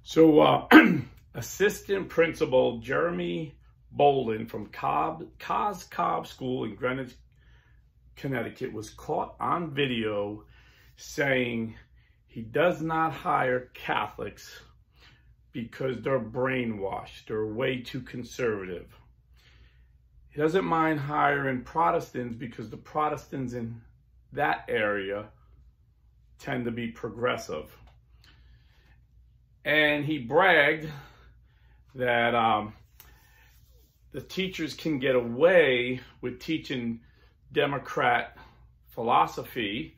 So assistant principal Jeremy Bolin from Cobb School in Greenwich, Connecticut was caught on video saying he does not hire Catholics because they're brainwashed, they're way too conservative. He doesn't mind hiring Protestants because the Protestants in that area tend to be progressive. And he bragged that the teachers can get away with teaching Democrat philosophy,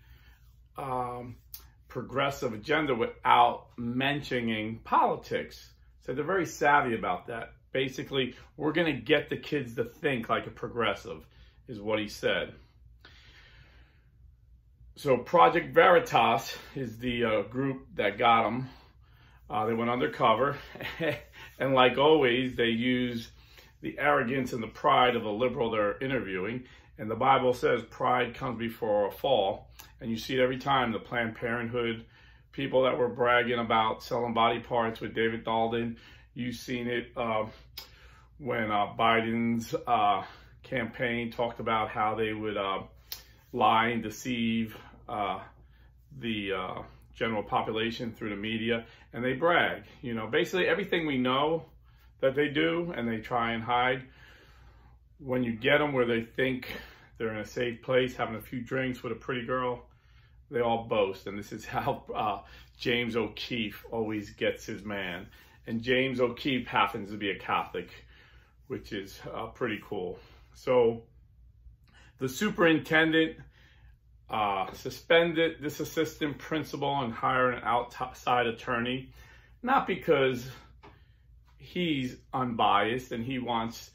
progressive agenda, without mentioning politics. So they're very savvy about that. Basically, we're going to get the kids to think like a progressive, is what he said. So Project Veritas is the group that got him. They went undercover, and like always, they use the arrogance and the pride of the liberal they're interviewing. And the Bible says pride comes before a fall. And you see it every time. The Planned Parenthood people that were bragging about selling body parts with David Dalton. You've seen it when Biden's campaign talked about how they would lie and deceive the general population through the media, and they brag. You know, basically everything we know that they do, and they try and hide. When you get them where they think they're in a safe place, having a few drinks with a pretty girl, they all boast. And this is how James O'Keefe always gets his man. And James O'Keefe happens to be a Catholic, which is pretty cool. So the superintendent suspended this assistant principal and hired an outside attorney, not because he's unbiased and he wants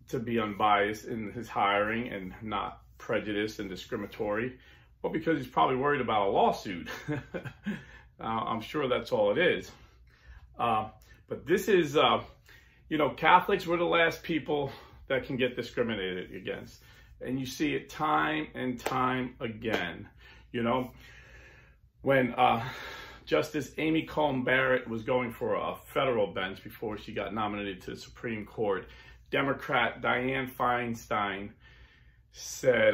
to be unbiased in his hiring and not prejudiced and discriminatory, but because he's probably worried about a lawsuit. I'm sure that's all it is. But this is, you know, Catholics were the last people that can get discriminated against. And you see it time and time again. You know, when Justice Amy Coney Barrett was going for a federal bench before she got nominated to the Supreme Court, Democrat Dianne Feinstein said,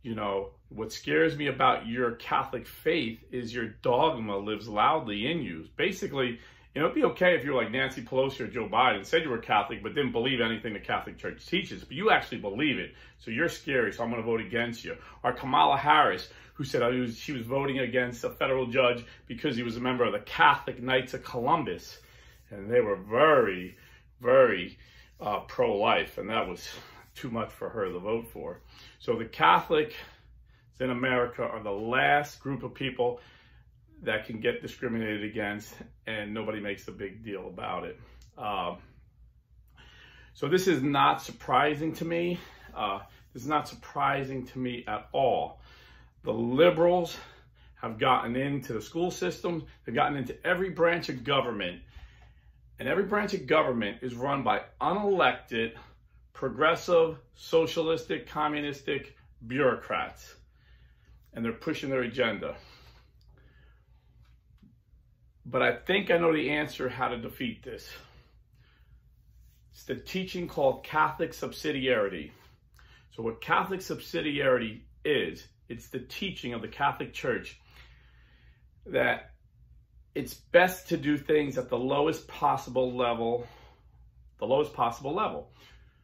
you know, what scares me about your Catholic faith is your dogma lives loudly in you. Basically, you know, it'd be okay if you're like Nancy Pelosi or Joe Biden, said you were Catholic, but didn't believe anything the Catholic Church teaches. But you actually believe it. So you're scary, so I'm going to vote against you. Or Kamala Harris, who said she was voting against a federal judge because he was a member of the Catholic Knights of Columbus. And they were very, very pro-life. And that was too much for her to vote for. So the Catholics in America are the last group of people that can get discriminated against, and nobody makes a big deal about it. So this is not surprising to me. This is not surprising to me at all. The liberals have gotten into the school system. They've gotten into every branch of government. And every branch of government is run by unelected, progressive, socialistic, communistic bureaucrats. And they're pushing their agenda. But I think I know the answer how to defeat this. It's the teaching called Catholic subsidiarity. So what Catholic subsidiarity is, it's the teaching of the Catholic Church that it's best to do things at the lowest possible level,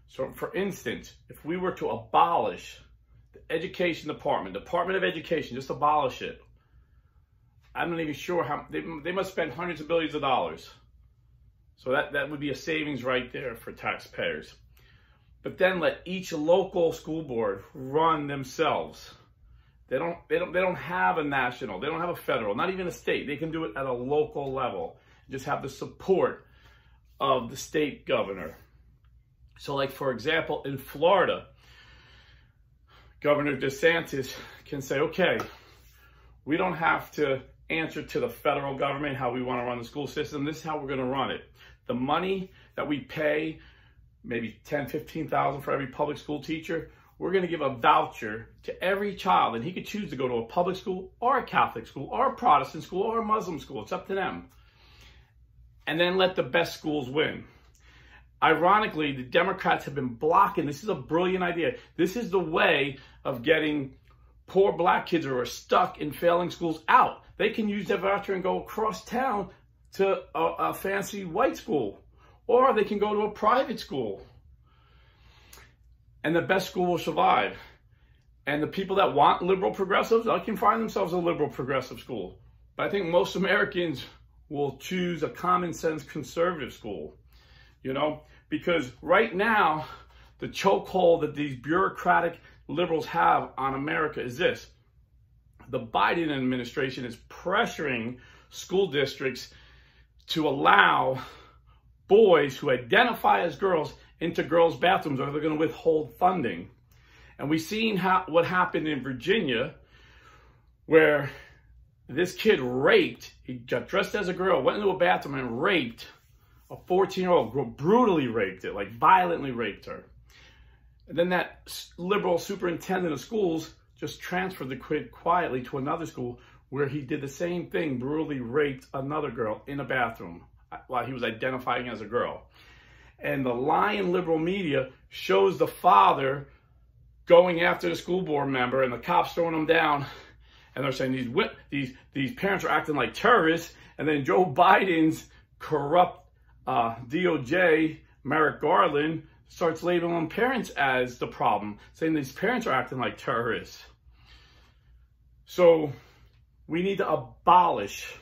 So for instance, if we were to abolish the education Department of Education, just abolish it, I'm not even sure how, they must spend hundreds of billions of dollars. So that would be a savings right there for taxpayers. But then let each local school board run themselves. They don't have a national, they don't have a federal, not even a state. They can do it at a local level. Just have the support of the state governor. So like, for example, in Florida, Governor DeSantis can say, okay, we don't have to answer to the federal government how we want to run the school system. This is how we're going to run it. The money that we pay, maybe $10,000, $15,000 for every public school teacher, we're going to give a voucher to every child, and he could choose to go to a public school or a Catholic school or a Protestant school or a Muslim school. It's up to them. and then let the best schools win. Ironically, the Democrats have been blocking. This is a brilliant idea. This is the way of getting poor black kids who are stuck in failing schools out. They can use their voucher and go across town to a fancy white school, or they can go to a private school, and the best school will survive. And the people that want liberal progressives, they can find themselves a liberal progressive school. But I think most Americans will choose a common sense conservative school, you know, because right now, the chokehold that these bureaucratic liberals have on America is this. The Biden administration is pressuring school districts to allow boys who identify as girls into girls' bathrooms, or they're going to withhold funding. And we've seen what happened in Virginia, where this kid raped, he got dressed as a girl, went into a bathroom and raped a 14-year-old girl, brutally raped it, like violently raped her. And then that liberal superintendent of schools just transferred the kid quietly to another school where he did the same thing, brutally raped another girl in a bathroom while he was identifying as a girl. And the lying liberal media shows the father going after the school board member and the cops throwing him down. And they're saying these parents are acting like terrorists. And then Joe Biden's corrupt DOJ, Merrick Garland, starts labeling parents as the problem, saying these parents are acting like terrorists. So we need to abolish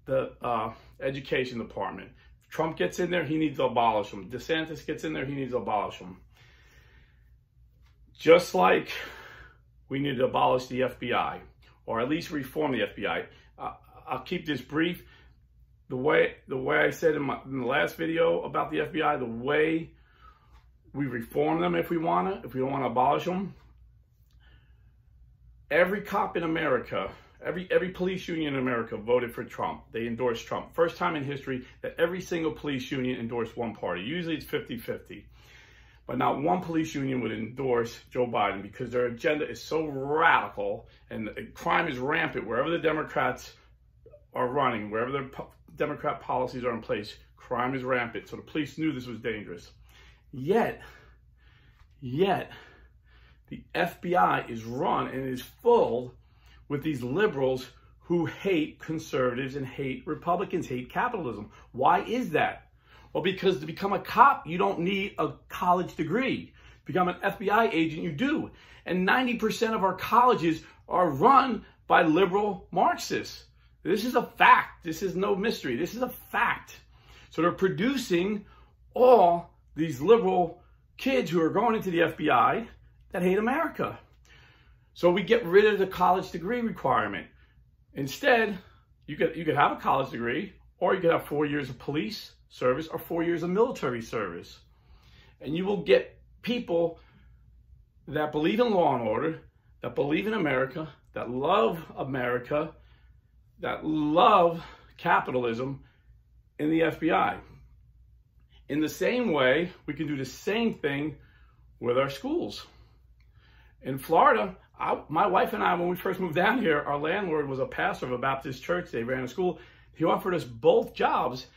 the education department. If Trump gets in there, he needs to abolish them. DeSantis gets in there, he needs to abolish them. Just like we need to abolish the FBI, or at least reform the FBI. I'll keep this brief. The way I said in the last video about the FBI, the way we reform them if we don't want to abolish them. Every cop in America, every police union in America voted for Trump. They endorsed Trump. First time in history that every single police union endorsed one party. Usually it's 50-50. But not one police union would endorse Joe Biden because their agenda is so radical and crime is rampant wherever the Democrats are running, wherever their Democrat policies are in place, crime is rampant. So the police knew this was dangerous. Yet, the FBI is run and is full with these liberals who hate conservatives and hate Republicans, hate capitalism. Why is that? Well, because to become a cop, you don't need a college degree. To become an FBI agent, you do. And 90% of our colleges are run by liberal Marxists. This is a fact. This is no mystery. This is a fact. So they're producing all these liberal kids who are going into the FBI that hate America. So we get rid of the college degree requirement. Instead, you could have a college degree, or you could have 4 years of police service or 4 years of military service. And you will get people that believe in law and order, that believe in America, that love America, that love capitalism in the FBI. In the same way, we can do the same thing with our schools. In Florida, my wife and I, when we first moved down here, our landlord was a pastor of a Baptist church. They ran a school. He offered us both jobs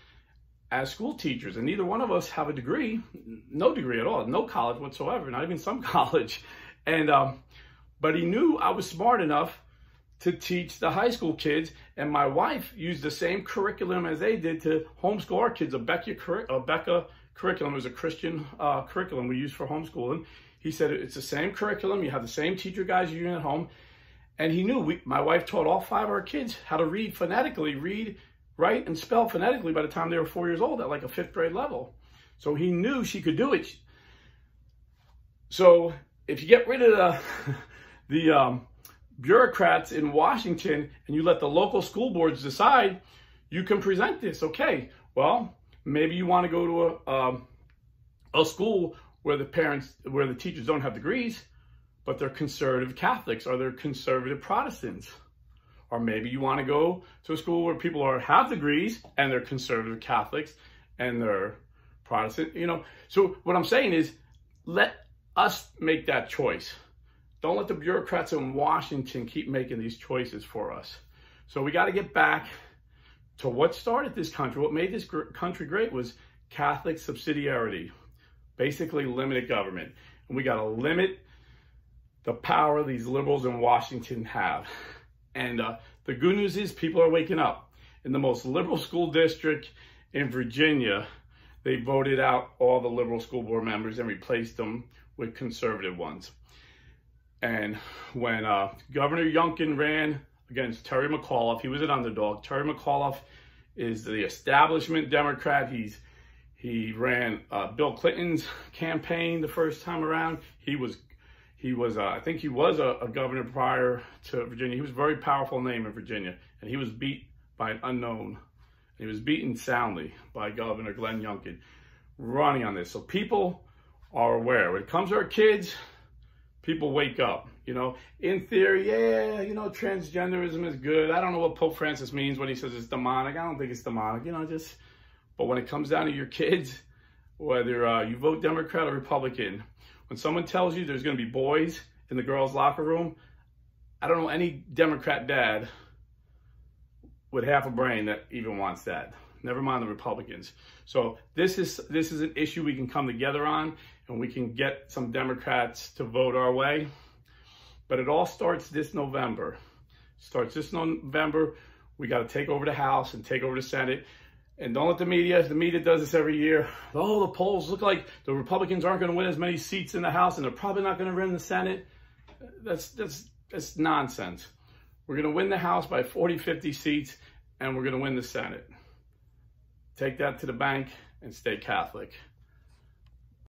as school teachers, and neither one of us have a degree, no degree at all, no college whatsoever, not even some college. And but he knew I was smart enough to teach the high school kids, and my wife used the same curriculum as they did to homeschool our kids. A Becca curriculum was a Christian curriculum we used for homeschooling. He said it's the same curriculum. You have the same teacher guys you're using at home. And he knew my wife taught all 5 of our kids how to read phonetically, write, and spell phonetically by the time they were 4 years old at like a 5th grade level. So he knew she could do it. So if you get rid of the bureaucrats in Washington and you let the local school boards decide, you can present this. Okay, well, maybe you want to go to a school where the teachers don't have degrees, but they're conservative Catholics or they're conservative Protestants. Or maybe you want to go to a school where people have degrees and they're conservative Catholics and they're Protestant, you know. So what I'm saying is, let us make that choice. Don't let the bureaucrats in Washington keep making these choices for us. So we got to get back So what started this country, what made this country great was Catholic subsidiarity, basically limited government. And we got to limit the power these liberals in Washington have. And the good news is people are waking up. In the most liberal school district in Virginia, they voted out all the liberal school board members and replaced them with conservative ones. And when Governor Youngkin ran against Terry McAuliffe, he was an underdog. Terry McAuliffe is the establishment Democrat. He ran Bill Clinton's campaign the first time around. He was I think he was a governor prior to Virginia. He was a very powerful name in Virginia, and he was beat by an unknown. He was beaten soundly by Governor Glenn Youngkin running on this. So people are aware. When it comes to our kids, people wake up. You know, in theory, yeah, you know, transgenderism is good. I don't know what Pope Francis means when he says it's demonic. I don't think it's demonic, you know, but when it comes down to your kids, whether you vote Democrat or Republican, when someone tells you there's going to be boys in the girls' locker room, I don't know any Democrat dad with half a brain that even wants that. Never mind the Republicans. So this is an issue we can come together on, and we can get some Democrats to vote our way. But it all starts this November. We got to take over the House and take over the Senate. And don't let the media does this every year. Oh, the polls look like the Republicans aren't going to win as many seats in the House, and they're probably not going to win the Senate. That's nonsense. We're going to win the House by 40, 50 seats, and we're going to win the Senate. Take that to the bank and stay Catholic.